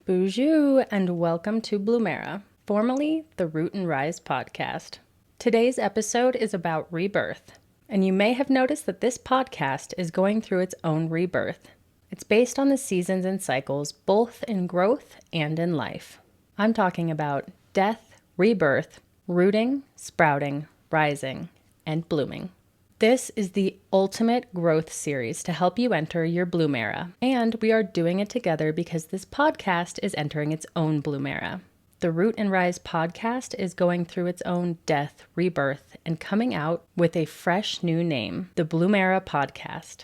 Bonjour and welcome to Blumera, formerly the Root and Rise podcast. Today's episode is about rebirth, and you may have noticed that this podcast is going through its own rebirth. It's based on the seasons and cycles both in growth and in life. I'm talking about death, rebirth, rooting, sprouting, rising, and blooming. This is the ultimate growth series to help you enter your bloom era, and we are doing it together because this podcast is entering its own bloom era. The Root and Rise podcast is going through its own death, rebirth, and coming out with a fresh new name, the Bloom Era Podcast.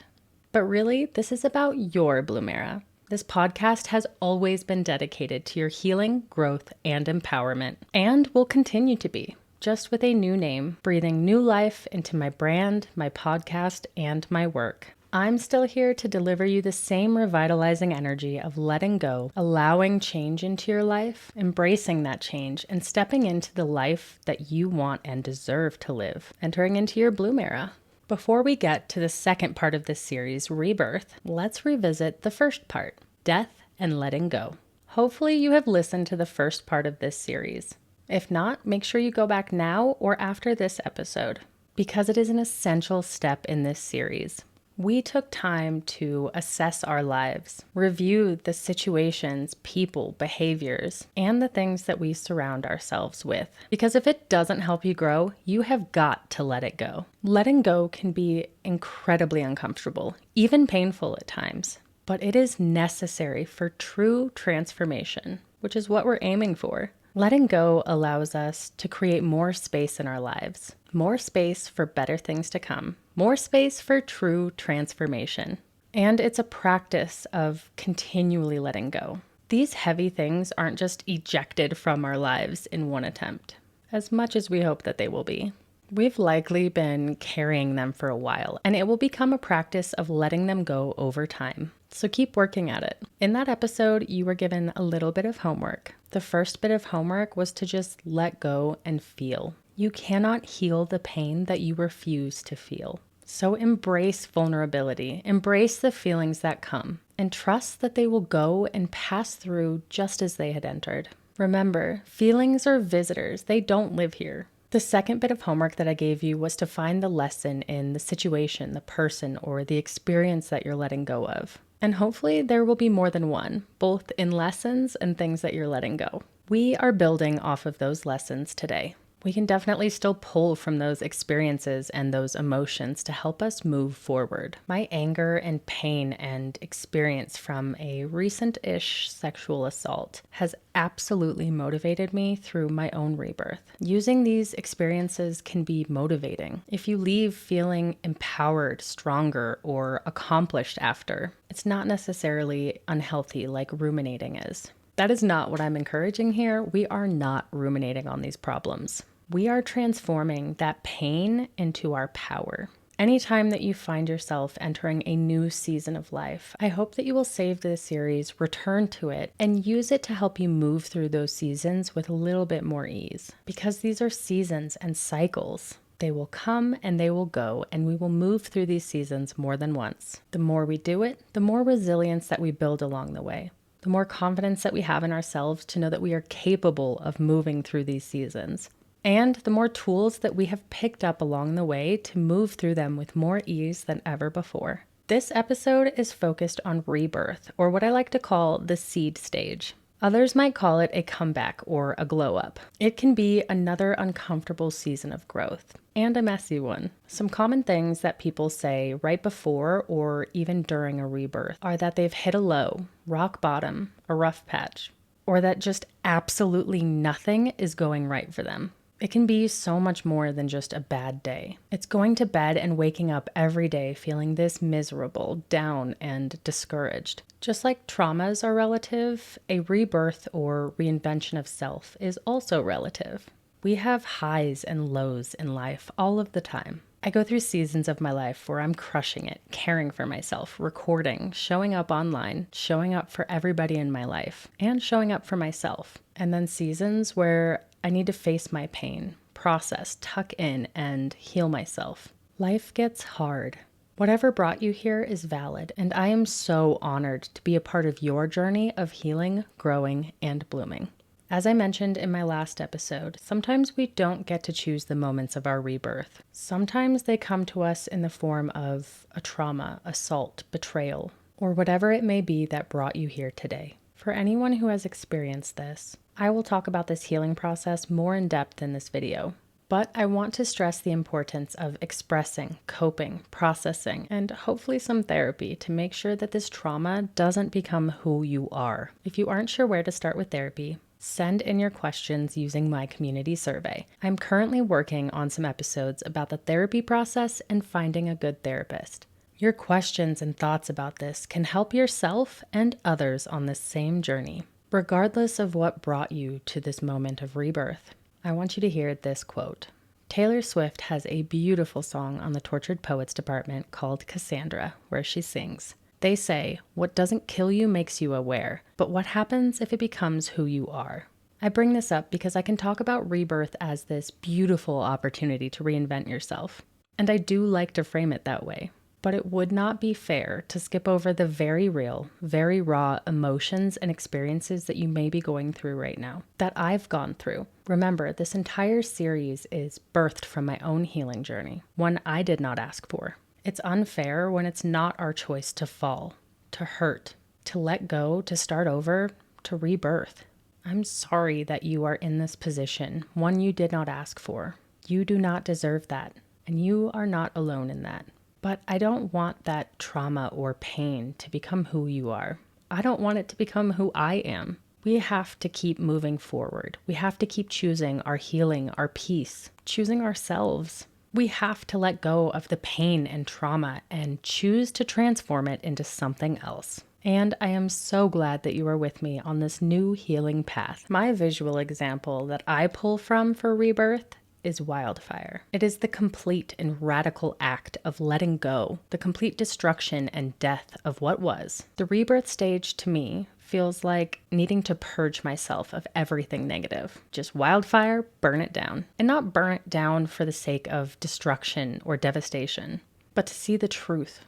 But really, this is about your bloom era. This podcast has always been dedicated to your healing, growth, and empowerment, and will continue to be. Just with a new name, breathing new life into my brand, my podcast, and my work. I'm still here to deliver you the same revitalizing energy of letting go, allowing change into your life, embracing that change, and stepping into the life that you want and deserve to live, entering into your bloom era. Before we get to the second part of this series, Rebirth, let's revisit the first part, death and letting go. Hopefully you have listened to the first part of this series. If not, make sure you go back now or after this episode, because it is an essential step in this series. We took time to assess our lives, review the situations, people, behaviors, and the things that we surround ourselves with. Because if it doesn't help you grow, you have got to let it go. Letting go can be incredibly uncomfortable, even painful at times, but it is necessary for true transformation, which is what we're aiming for. Letting go allows us to create more space in our lives, more space for better things to come, more space for true transformation. And it's a practice of continually letting go. These heavy things aren't just ejected from our lives in one attempt, as much as we hope that they will be. We've likely been carrying them for a while, and it will become a practice of letting them go over time. So keep working at it. In that episode, you were given a little bit of homework. The first bit of homework was to just let go and feel. You cannot heal the pain that you refuse to feel. So embrace vulnerability, embrace the feelings that come, and trust that they will go and pass through just as they had entered. Remember, feelings are visitors. They don't live here. The second bit of homework that I gave you was to find the lesson in the situation, the person, or the experience that you're letting go of. And hopefully there will be more than one, both in lessons and things that you're letting go. We are building off of those lessons today. We can definitely still pull from those experiences and those emotions to help us move forward. My anger and pain and experience from a recent-ish sexual assault has absolutely motivated me through my own rebirth. Using these experiences can be motivating. If you leave feeling empowered, stronger, or accomplished after, it's not necessarily unhealthy like ruminating is. That is not what I'm encouraging here. We are not ruminating on these problems. We are transforming that pain into our power. Anytime that you find yourself entering a new season of life, I hope that you will save this series, return to it, and use it to help you move through those seasons with a little bit more ease. Because these are seasons and cycles. They will come and they will go, and we will move through these seasons more than once. The more we do it, the more resilience that we build along the way. The more confidence that we have in ourselves to know that we are capable of moving through these seasons. And the more tools that we have picked up along the way to move through them with more ease than ever before. This episode is focused on rebirth, or what I like to call the seed stage. Others might call it a comeback or a glow up. It can be another uncomfortable season of growth, and a messy one. Some common things that people say right before or even during a rebirth are that they've hit a low, rock bottom, a rough patch, or that just absolutely nothing is going right for them. It can be so much more than just a bad day. It's going to bed and waking up every day feeling this miserable, down, and discouraged. Just like traumas are relative, a rebirth or reinvention of self is also relative. We have highs and lows in life all of the time. I go through seasons of my life where I'm crushing it, caring for myself, recording, showing up online, showing up for everybody in my life, and showing up for myself. And then seasons where I need to face my pain, process, tuck in, and heal myself. Life gets hard. Whatever brought you here is valid, and I am so honored to be a part of your journey of healing, growing, and blooming. As I mentioned in my last episode, sometimes we don't get to choose the moments of our rebirth. Sometimes they come to us in the form of a trauma, assault, betrayal, or whatever it may be that brought you here today. For anyone who has experienced this, I will talk about this healing process more in depth in this video. But I want to stress the importance of expressing, coping, processing, and hopefully some therapy to make sure that this trauma doesn't become who you are. If you aren't sure where to start with therapy, send in your questions using my community survey. I'm currently working on some episodes about the therapy process and finding a good therapist. Your questions and thoughts about this can help yourself and others on this same journey, regardless of what brought you to this moment of rebirth. I want you to hear this quote. Taylor Swift has a beautiful song on the Tortured Poets department called Cassandra, where she sings, "They say, what doesn't kill you makes you aware, but what happens if it becomes who you are?" I bring this up because I can talk about rebirth as this beautiful opportunity to reinvent yourself. And I do like to frame it that way. But it would not be fair to skip over the very real, very raw emotions and experiences that you may be going through right now, that I've gone through. Remember, this entire series is birthed from my own healing journey, one I did not ask for. It's unfair when it's not our choice to fall, to hurt, to let go, to start over, to rebirth. I'm sorry that you are in this position, one you did not ask for. You do not deserve that, and you are not alone in that. But I don't want that trauma or pain to become who you are. I don't want it to become who I am. We have to keep moving forward. We have to keep choosing our healing, our peace, choosing ourselves. We have to let go of the pain and trauma and choose to transform it into something else. And I am so glad that you are with me on this new healing path. My visual example that I pull from for rebirth is wildfire. It is the complete and radical act of letting go, the complete destruction and death of what was. The rebirth stage to me feels like needing to purge myself of everything negative. Just wildfire, burn it down. And not burn it down for the sake of destruction or devastation, but to see the truth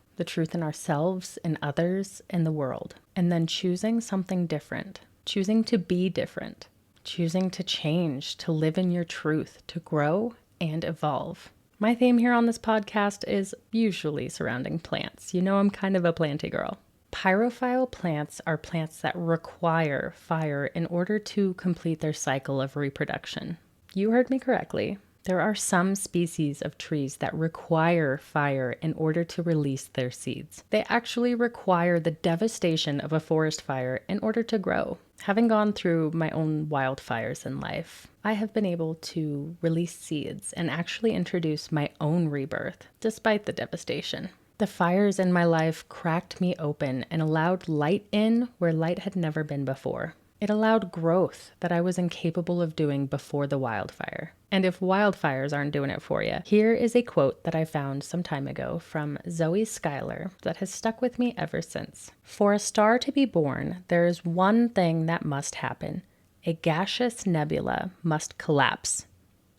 in ourselves, in others, in the world. And then choosing something different, choosing to be different. Choosing to change, to live in your truth, to grow and evolve. My theme here on this podcast is usually surrounding plants. You know I'm kind of a planty girl. Pyrophile plants are plants that require fire in order to complete their cycle of reproduction. You heard me correctly. There are some species of trees that require fire in order to release their seeds. They actually require the devastation of a forest fire in order to grow. Having gone through my own wildfires in life, I have been able to release seeds and actually introduce my own rebirth, despite the devastation. The fires in my life cracked me open and allowed light in where light had never been before. It allowed growth that I was incapable of doing before the wildfire. And if wildfires aren't doing it for you, here is a quote that I found some time ago from Zoe Schuyler that has stuck with me ever since. For a star to be born, there is one thing that must happen. A gaseous nebula must collapse.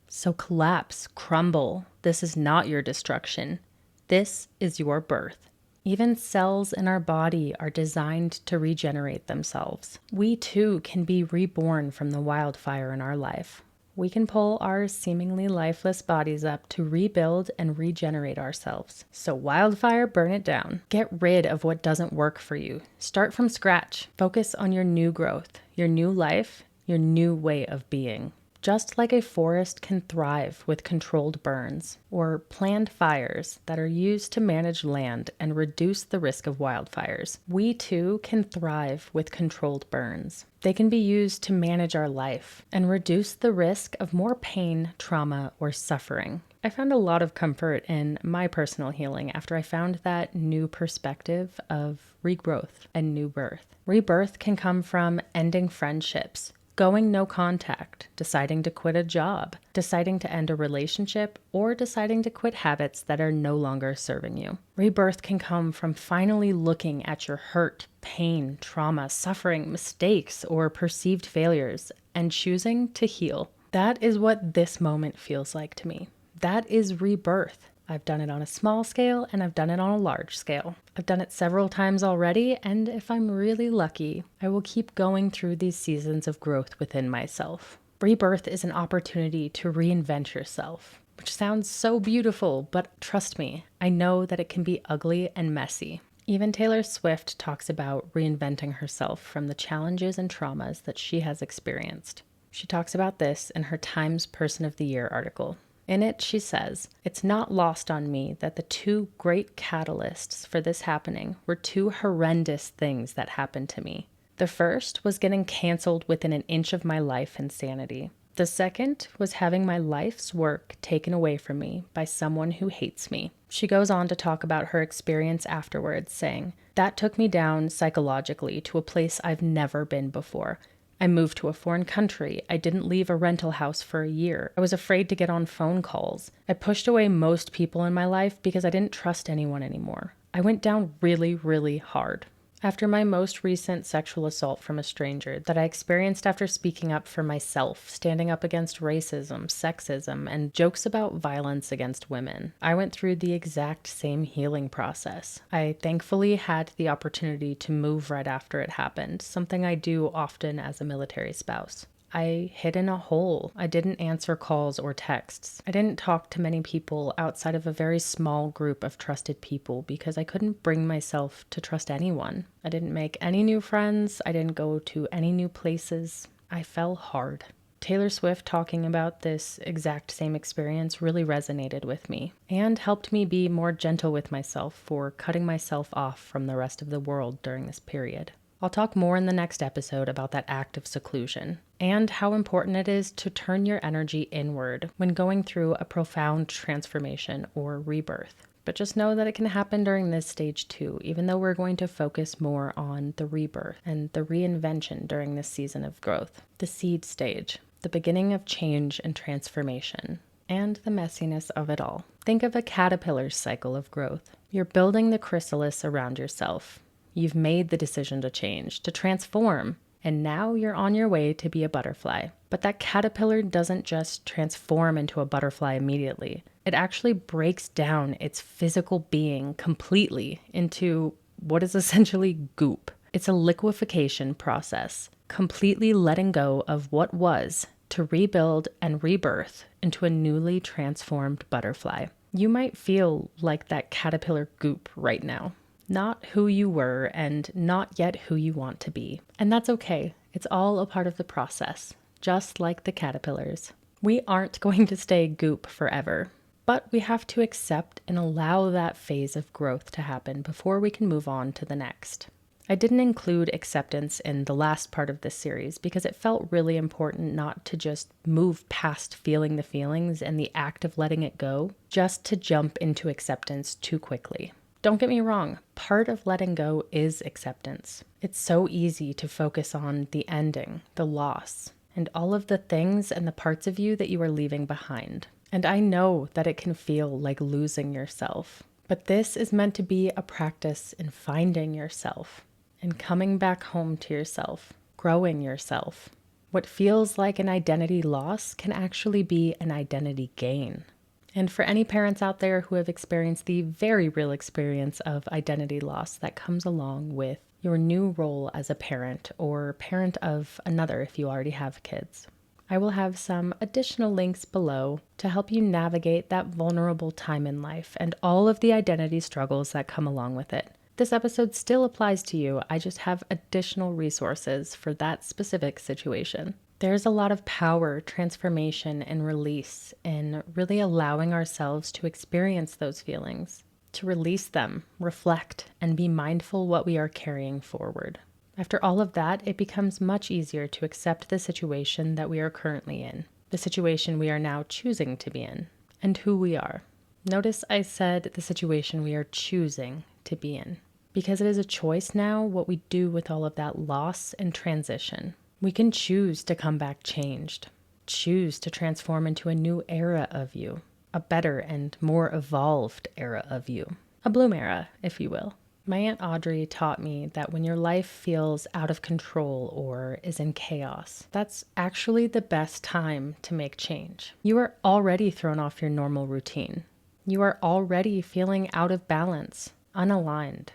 So collapse, crumble. This is not your destruction. This is your birth. Even cells in our body are designed to regenerate themselves. We too can be reborn from the wildfire in our life. We can pull our seemingly lifeless bodies up to rebuild and regenerate ourselves. So wildfire, burn it down. Get rid of what doesn't work for you. Start from scratch. Focus on your new growth, your new life, your new way of being. Just like a forest can thrive with controlled burns or planned fires that are used to manage land and reduce the risk of wildfires, we too can thrive with controlled burns. They can be used to manage our life and reduce the risk of more pain, trauma, or suffering. I found a lot of comfort in my personal healing after I found that new perspective of regrowth and new birth. Rebirth can come from ending friendships, going no contact, deciding to quit a job, deciding to end a relationship, or deciding to quit habits that are no longer serving you. Rebirth can come from finally looking at your hurt, pain, trauma, suffering, mistakes, or perceived failures and choosing to heal. That is what this moment feels like to me. That is rebirth. I've done it on a small scale and I've done it on a large scale. I've done it several times already, and if I'm really lucky, I will keep going through these seasons of growth within myself. Rebirth is an opportunity to reinvent yourself, which sounds so beautiful, but trust me, I know that it can be ugly and messy. Even Taylor Swift talks about reinventing herself from the challenges and traumas that she has experienced. She talks about this in her Times Person of the Year article. In it, she says, "It's not lost on me that the two great catalysts for this happening were two horrendous things that happened to me. The first was getting canceled within an inch of my life and sanity. The second was having my life's work taken away from me by someone who hates me." She goes on to talk about her experience afterwards, saying, "That took me down psychologically to a place I've never been before. I moved to a foreign country. I didn't leave a rental house for a year. I was afraid to get on phone calls. I pushed away most people in my life because I didn't trust anyone anymore. I went down really, really hard." After my most recent sexual assault from a stranger that I experienced after speaking up for myself, standing up against racism, sexism, and jokes about violence against women, I went through the exact same healing process. I thankfully had the opportunity to move right after it happened, something I do often as a military spouse. I hid in a hole. I didn't answer calls or texts. I didn't talk to many people outside of a very small group of trusted people because I couldn't bring myself to trust anyone. I didn't make any new friends. I didn't go to any new places. I fell hard. Taylor Swift talking about this exact same experience really resonated with me and helped me be more gentle with myself for cutting myself off from the rest of the world during this period. I'll talk more in the next episode about that act of seclusion and how important it is to turn your energy inward when going through a profound transformation or rebirth. But just know that it can happen during this stage too, even though we're going to focus more on the rebirth and the reinvention during this season of growth. The seed stage, the beginning of change and transformation, and the messiness of it all. Think of a caterpillar's cycle of growth. You're building the chrysalis around yourself. You've made the decision to change, to transform, and now you're on your way to be a butterfly. But that caterpillar doesn't just transform into a butterfly immediately. It actually breaks down its physical being completely into what is essentially goop. It's a liquefaction process, completely letting go of what was to rebuild and rebirth into a newly transformed butterfly. You might feel like that caterpillar goop right now. Not who you were and not yet who you want to be. And that's okay. It's all a part of the process, just like the caterpillars. We aren't going to stay goop forever, but we have to accept and allow that phase of growth to happen before we can move on to the next. I didn't include acceptance in the last part of this series because it felt really important not to just move past feeling the feelings and the act of letting it go, just to jump into acceptance too quickly. Don't get me wrong, part of letting go is acceptance. It's so easy to focus on the ending, the loss, and all of the things and the parts of you that you are leaving behind. And I know that it can feel like losing yourself, but this is meant to be a practice in finding yourself and coming back home to yourself, growing yourself. What feels like an identity loss can actually be an identity gain. And for any parents out there who have experienced the very real experience of identity loss that comes along with your new role as a parent or parent of another if you already have kids, I will have some additional links below to help you navigate that vulnerable time in life and all of the identity struggles that come along with it. This episode still applies to you. I just have additional resources for that specific situation. There's a lot of power, transformation, and release in really allowing ourselves to experience those feelings, to release them, reflect, and be mindful what we are carrying forward. After all of that, it becomes much easier to accept the situation that we are currently in, the situation we are now choosing to be in, and who we are. Notice I said the situation we are choosing to be in, because it is a choice now what we do with all of that loss and transition. We can choose to come back changed, choose to transform into a new era of you, a better and more evolved era of you, a bloom era, if you will. My Aunt Audrey taught me that when your life feels out of control or is in chaos, that's actually the best time to make change. You are already thrown off your normal routine. You are already feeling out of balance, unaligned,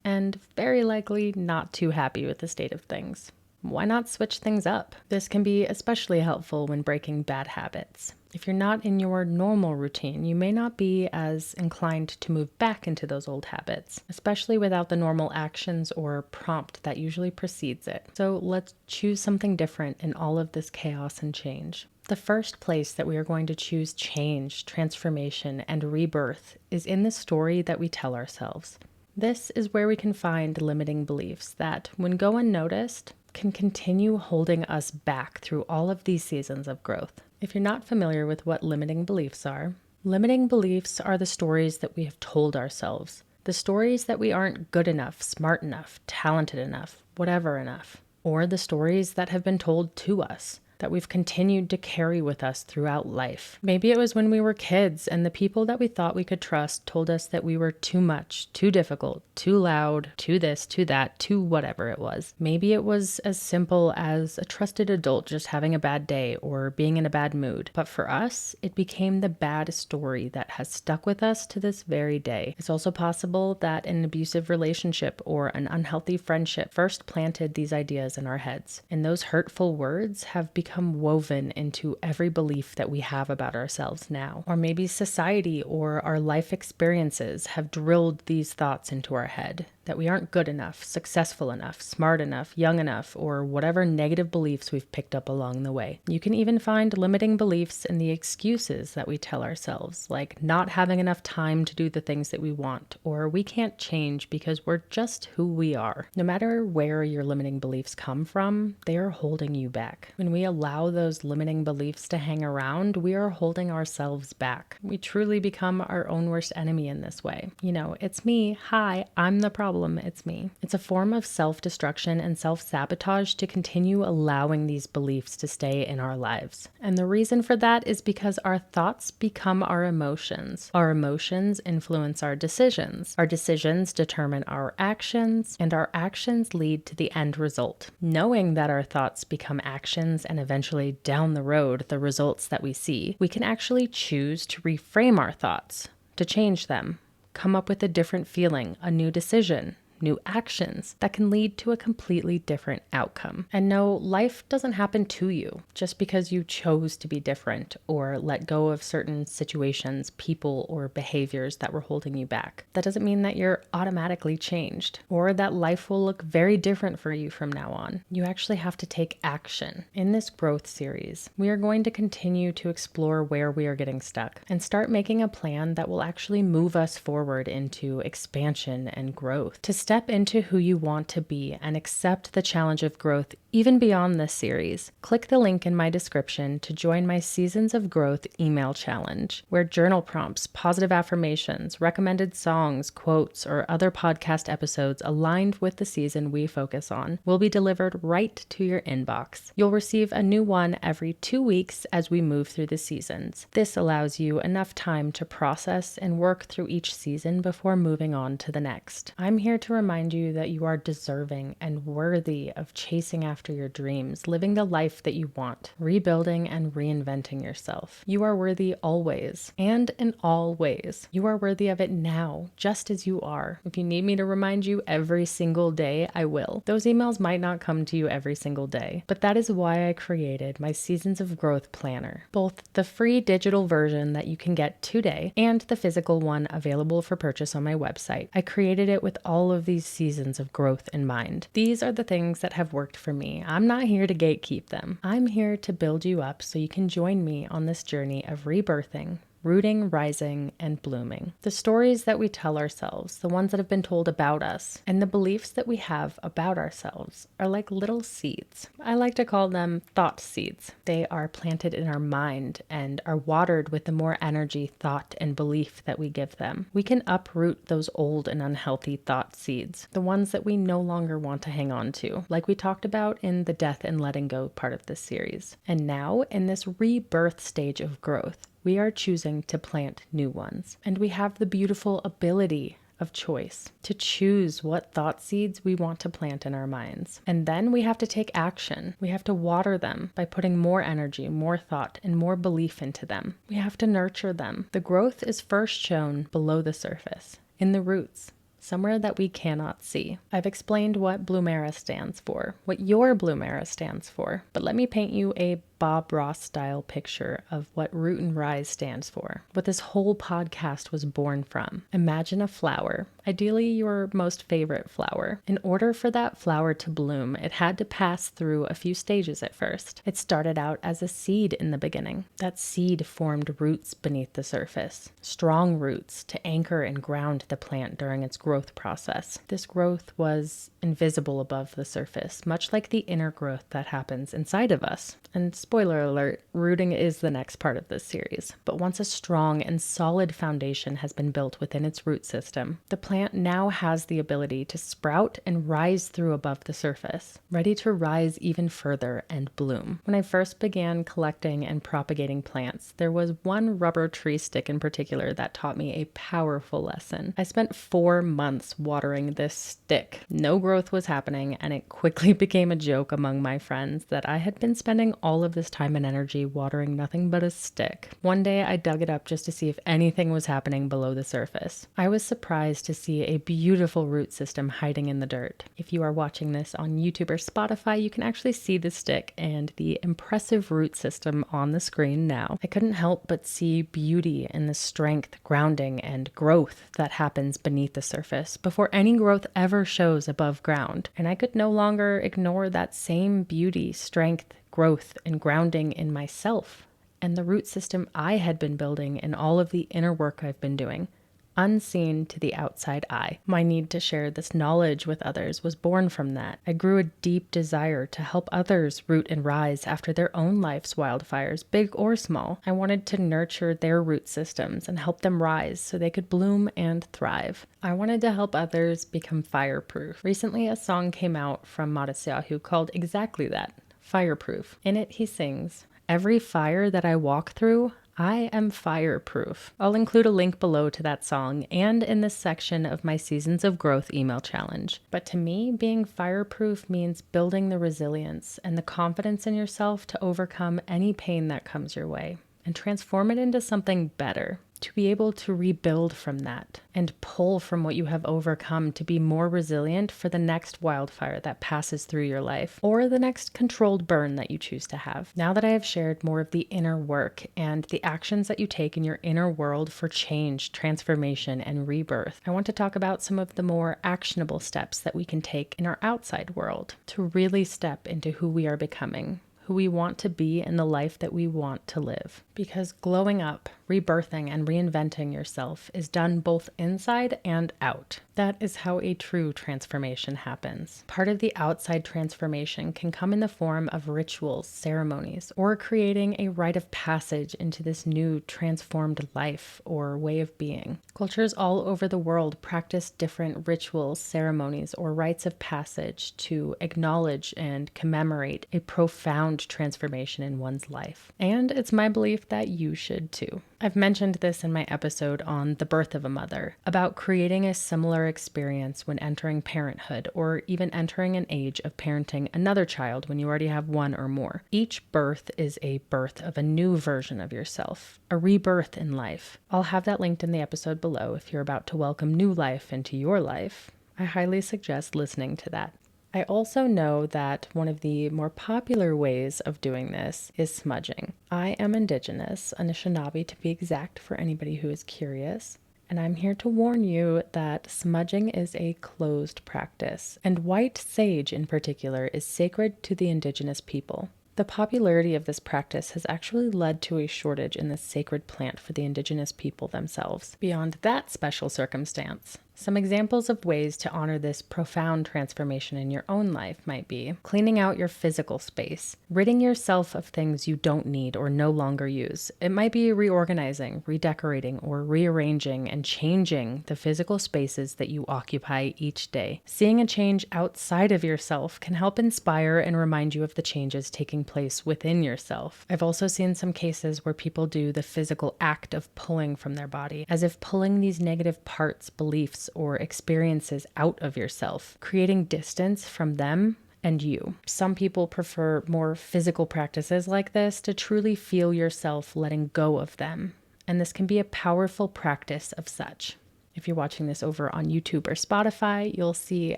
and very likely not too happy with the state of things. Why not switch things up? This can be especially helpful when breaking bad habits. If you're not in your normal routine, you may not be as inclined to move back into those old habits, especially without the normal actions or prompt that usually precedes it. So let's choose something different in all of this chaos and change. The first place that we are going to choose change, transformation, and rebirth is in the story that we tell ourselves. This is where we can find limiting beliefs that, when go unnoticed, can continue holding us back through all of these seasons of growth. If you're not familiar with what limiting beliefs are the stories that we have told ourselves. The stories that we aren't good enough, smart enough, talented enough, whatever enough. Or the stories that have been told to us, that we've continued to carry with us throughout life. Maybe it was when we were kids and the people that we thought we could trust told us that we were too much, too difficult, too loud, too this, too that, too whatever it was. Maybe it was as simple as a trusted adult just having a bad day or being in a bad mood. But for us, it became the bad story that has stuck with us to this very day. It's also possible that an abusive relationship or an unhealthy friendship first planted these ideas in our heads. And those hurtful words have become woven into every belief that we have about ourselves now. Or maybe society or our life experiences have drilled these thoughts into our head, that we aren't good enough, successful enough, smart enough, young enough, or whatever negative beliefs we've picked up along the way. You can even find limiting beliefs in the excuses that we tell ourselves, like not having enough time to do the things that we want, or we can't change because we're just who we are. No matter where your limiting beliefs come from, they are holding you back. When we allow those limiting beliefs to hang around, we are holding ourselves back. We truly become our own worst enemy in this way. It's me. Hi, I'm the problem. It's me. It's a form of self-destruction and self-sabotage to continue allowing these beliefs to stay in our lives. And the reason for that is because our thoughts become our emotions. Our emotions influence our decisions. Our decisions determine our actions, and our actions lead to the end result. Knowing that our thoughts become actions and eventually down the road the results that we see, we can actually choose to reframe our thoughts, to change them. Come up with a different feeling, a new decision, new actions that can lead to a completely different outcome. And no, life doesn't happen to you just because you chose to be different or let go of certain situations, people, or behaviors that were holding you back. That doesn't mean that you're automatically changed or that life will look very different for you from now on. You actually have to take action. In this growth series, we are going to continue to explore where we are getting stuck and start making a plan that will actually move us forward into expansion and growth. To step into who you want to be and accept the challenge of growth even beyond this series, click the link in my description to join my Seasons of Growth email challenge, where journal prompts, positive affirmations, recommended songs, quotes, or other podcast episodes aligned with the season we focus on will be delivered right to your inbox. You'll receive a new one every 2 weeks as we move through the seasons. This allows you enough time to process and work through each season before moving on to the next. I'm here to remind you that you are deserving and worthy of chasing after your dreams, living the life that you want, rebuilding and reinventing yourself. You are worthy always and in all ways. You are worthy of it now, just as you are. If you need me to remind you every single day, I will. Those emails might not come to you every single day, but that is why I created my Seasons of Growth planner, both the free digital version that you can get today and the physical one available for purchase on my website. I created it with all of these seasons of growth in mind. These are the things that have worked for me. I'm not here to gatekeep them. I'm here to build you up so you can join me on this journey of rebirthing, rooting, rising, and blooming. The stories that we tell ourselves, the ones that have been told about us, and the beliefs that we have about ourselves are like little seeds. I like to call them thought seeds. They are planted in our mind and are watered with the more energy, thought, and belief that we give them. We can uproot those old and unhealthy thought seeds, the ones that we no longer want to hang on to, like we talked about in the death and letting go part of this series. And now, in this rebirth stage of growth, we are choosing to plant new ones. And we have the beautiful ability of choice, to choose what thought seeds we want to plant in our minds. And then we have to take action. We have to water them by putting more energy, more thought, and more belief into them. We have to nurture them. The growth is first shown below the surface, in the roots, somewhere that we cannot see. I've explained what Blumera stands for, what your Blumera stands for, but let me paint you a Bob Ross style picture of what Root and Rise stands for, what this whole podcast was born from. Imagine a flower, ideally your most favorite flower. In order for that flower to bloom, it had to pass through a few stages at first. It started out as a seed in the beginning. That seed formed roots beneath the surface, strong roots to anchor and ground the plant during its growth process. This growth was invisible above the surface, much like the inner growth that happens inside of us. And spoiler alert, rooting is the next part of this series. But once a strong and solid foundation has been built within its root system, the plant now has the ability to sprout and rise through above the surface, ready to rise even further and bloom. When I first began collecting and propagating plants, there was one rubber tree stick in particular that taught me a powerful lesson. I spent 4 months watering this stick. No growth was happening, and it quickly became a joke among my friends that I had been spending all of this time and energy watering nothing but a stick. One day I dug it up just to see if anything was happening below the surface. I was surprised to see a beautiful root system hiding in the dirt. If you are watching this on YouTube or Spotify, you can actually see the stick and the impressive root system on the screen now. I couldn't help but see beauty in the strength, grounding, and growth that happens beneath the surface before any growth ever shows above ground. And I could no longer ignore that same beauty, strength, growth, and grounding in myself and the root system I had been building and all of the inner work I've been doing, unseen to the outside eye. My need to share this knowledge with others was born from that. I grew a deep desire to help others root and rise after their own life's wildfires, big or small. I wanted to nurture their root systems and help them rise so they could bloom and thrive. I wanted to help others become fireproof. Recently, a song came out from Modest Yahoo called exactly that, Fireproof. In it, he sings, "Every fire that I walk through, I am fireproof." I'll include a link below to that song and in this section of my Seasons of Growth email challenge. But to me, being fireproof means building the resilience and the confidence in yourself to overcome any pain that comes your way and transform it into something better. To be able to rebuild from that and pull from what you have overcome to be more resilient for the next wildfire that passes through your life or the next controlled burn that you choose to have. Now that I have shared more of the inner work and the actions that you take in your inner world for change, transformation, and rebirth, I want to talk about some of the more actionable steps that we can take in our outside world to really step into who we are becoming, who we want to be, and the life that we want to live. Because glowing up, rebirthing, and reinventing yourself is done both inside and out. That is how a true transformation happens. Part of the outside transformation can come in the form of rituals, ceremonies, or creating a rite of passage into this new transformed life or way of being. Cultures all over the world practice different rituals, ceremonies, or rites of passage to acknowledge and commemorate a profound transformation in one's life. And it's my belief that you should too. I've mentioned this in my episode on the birth of a mother, about creating a similar experience when entering parenthood or even entering an age of parenting another child when you already have one or more. Each birth is a birth of a new version of yourself, a rebirth in life. I'll have that linked in the episode below if you're about to welcome new life into your life. I highly suggest listening to that. I also know that one of the more popular ways of doing this is smudging. I am Indigenous, Anishinaabe to be exact for anybody who is curious, and I'm here to warn you that smudging is a closed practice, and white sage in particular is sacred to the Indigenous people. The popularity of this practice has actually led to a shortage in this sacred plant for the Indigenous people themselves. Beyond that special circumstance, some examples of ways to honor this profound transformation in your own life might be cleaning out your physical space, ridding yourself of things you don't need or no longer use. It might be reorganizing, redecorating, or rearranging and changing the physical spaces that you occupy each day. Seeing a change outside of yourself can help inspire and remind you of the changes taking place within yourself. I've also seen some cases where people do the physical act of pulling from their body, as if pulling these negative parts, beliefs, thoughts or experiences out of yourself, creating distance from them and you. Some people prefer more physical practices like this to truly feel yourself letting go of them, and this can be a powerful practice of such. If you're watching this over on YouTube or Spotify, you'll see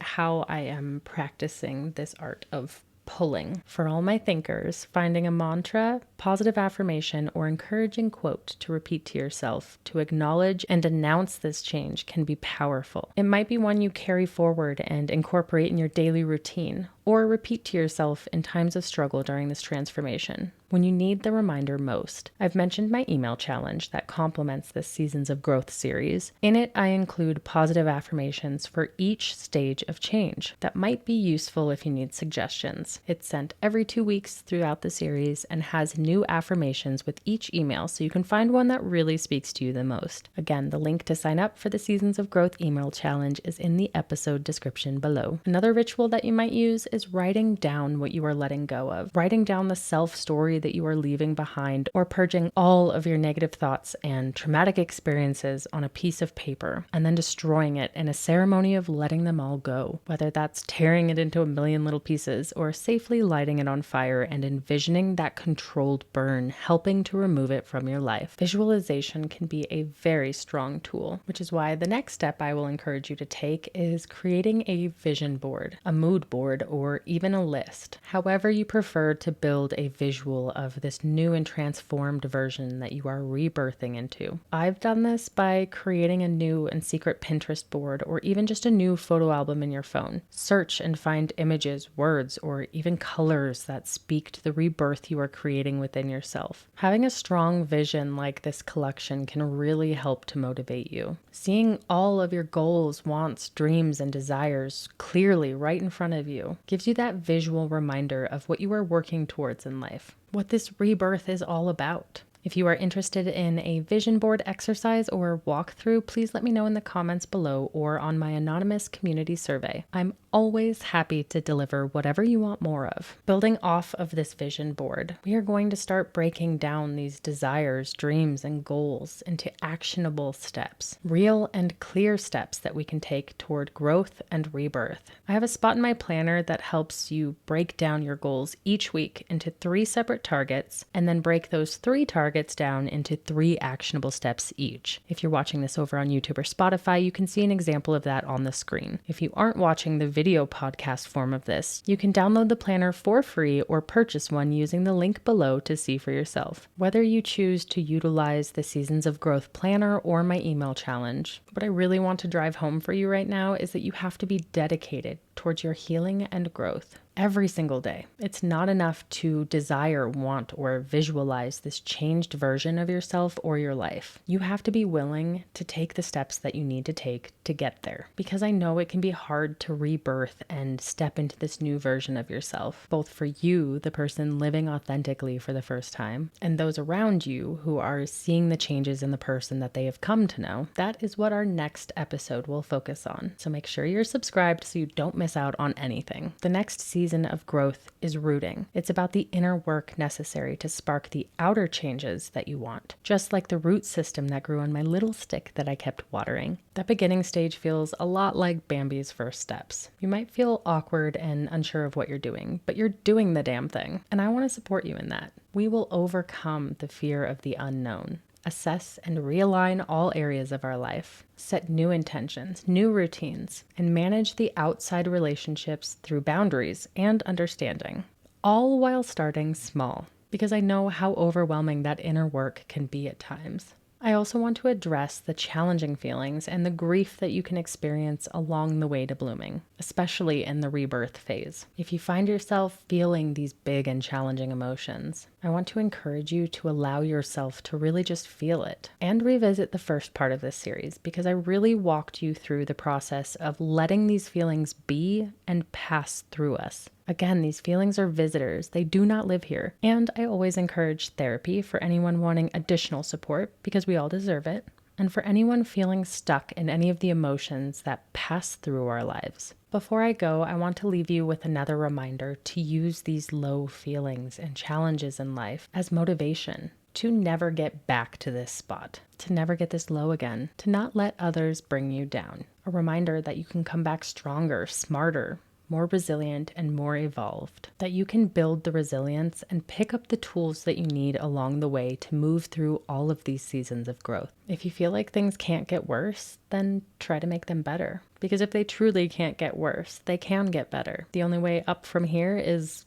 how I am practicing this art of pulling. For all my thinkers, finding a mantra, positive affirmation, or encouraging quote to repeat to yourself to acknowledge and announce this change can be powerful. It might be one you carry forward and incorporate in your daily routine, or repeat to yourself in times of struggle during this transformation, when you need the reminder most. I've mentioned my email challenge that complements this Seasons of Growth series. In it, I include positive affirmations for each stage of change that might be useful if you need suggestions. It's sent every 2 weeks throughout the series and has new affirmations with each email, so you can find one that really speaks to you the most. Again, the link to sign up for the Seasons of Growth email challenge is in the episode description below. Another ritual that you might use is writing down what you are letting go of. Writing down the self-story that you are leaving behind, or purging all of your negative thoughts and traumatic experiences on a piece of paper and then destroying it in a ceremony of letting them all go. Whether that's tearing it into a million little pieces or safely lighting it on fire and envisioning that controlled burn, helping to remove it from your life. Visualization can be a very strong tool, which is why the next step I will encourage you to take is creating a vision board, a mood board, or even a list. However you prefer to build a visual of this new and transformed version that you are rebirthing into. I've done this by creating a new and secret Pinterest board, or even just a new photo album in your phone. Search and find images, words, or even colors that speak to the rebirth you are creating within yourself. Having a strong vision like this collection can really help to motivate you. Seeing all of your goals, wants, dreams, and desires clearly right in front of you gives you that visual reminder of what you are working towards in life, what this rebirth is all about. If you are interested in a vision board exercise or walkthrough, please let me know in the comments below or on my anonymous community survey. I'm always happy to deliver whatever you want more of. Building off of this vision board, we are going to start breaking down these desires, dreams, and goals into actionable steps, real and clear steps that we can take toward growth and rebirth. I have a spot in my planner that helps you break down your goals each week into 3 separate targets, and then break those 3 targets down into 3 actionable steps each. If you're watching this over on YouTube or Spotify, you can see an example of that on the screen. If you aren't watching the video podcast form of this, you can download the planner for free or purchase one using the link below to see for yourself. Whether you choose to utilize the Seasons of Growth planner or my email challenge, what I really want to drive home for you right now is that you have to be dedicated towards your healing and growth. Every single day. It's not enough to desire, want, or visualize this changed version of yourself or your life. You have to be willing to take the steps that you need to take to get there. Because I know it can be hard to rebirth and step into this new version of yourself, both for you, the person living authentically for the first time, and those around you who are seeing the changes in the person that they have come to know. That is what our next episode will focus on. So make sure you're subscribed so you don't miss out on anything. The next season of growth is rooting. It's about the inner work necessary to spark the outer changes that you want, just like the root system that grew on my little stick that I kept watering. That beginning stage feels a lot like Bambi's first steps. You might feel awkward and unsure of what you're doing, but you're doing the damn thing, and I want to support you in that. We will overcome the fear of the unknown. Assess and realign all areas of our life, set new intentions, new routines, and manage the outside relationships through boundaries and understanding, all while starting small, because I know how overwhelming that inner work can be at times. I also want to address the challenging feelings and the grief that you can experience along the way to blooming, especially in the rebirth phase. If you find yourself feeling these big and challenging emotions, I want to encourage you to allow yourself to really just feel it and revisit the first part of this series, because I really walked you through the process of letting these feelings be and pass through us. Again, these feelings are visitors. They do not live here. And I always encourage therapy for anyone wanting additional support, because we all deserve it. And for anyone feeling stuck in any of the emotions that pass through our lives. Before I go, I want to leave you with another reminder to use these low feelings and challenges in life as motivation to never get back to this spot, to never get this low again, to not let others bring you down. A reminder that you can come back stronger, smarter, more resilient, and more evolved. That you can build the resilience and pick up the tools that you need along the way to move through all of these seasons of growth. If you feel like things can't get worse, then try to make them better. Because if they truly can't get worse, they can get better. The only way up from here is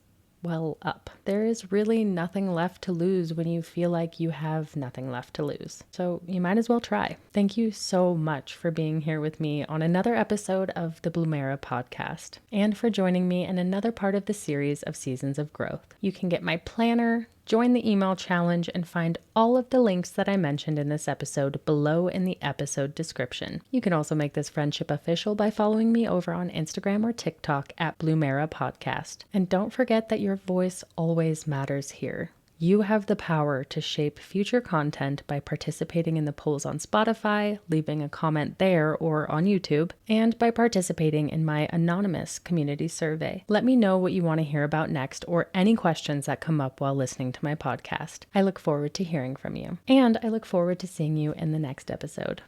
up. There is really nothing left to lose when you feel like you have nothing left to lose. So you might as well try. Thank you so much for being here with me on another episode of the Bloomera podcast and for joining me in another part of the series of Seasons of Growth. You can get my planner, join the email challenge, and find all of the links that I mentioned in this episode below in the episode description. You can also make this friendship official by following me over on Instagram or TikTok at Bloomera Podcast. And don't forget that your voice always matters here. You have the power to shape future content by participating in the polls on Spotify, leaving a comment there or on YouTube, and by participating in my anonymous community survey. Let me know what you want to hear about next or any questions that come up while listening to my podcast. I look forward to hearing from you, and I look forward to seeing you in the next episode.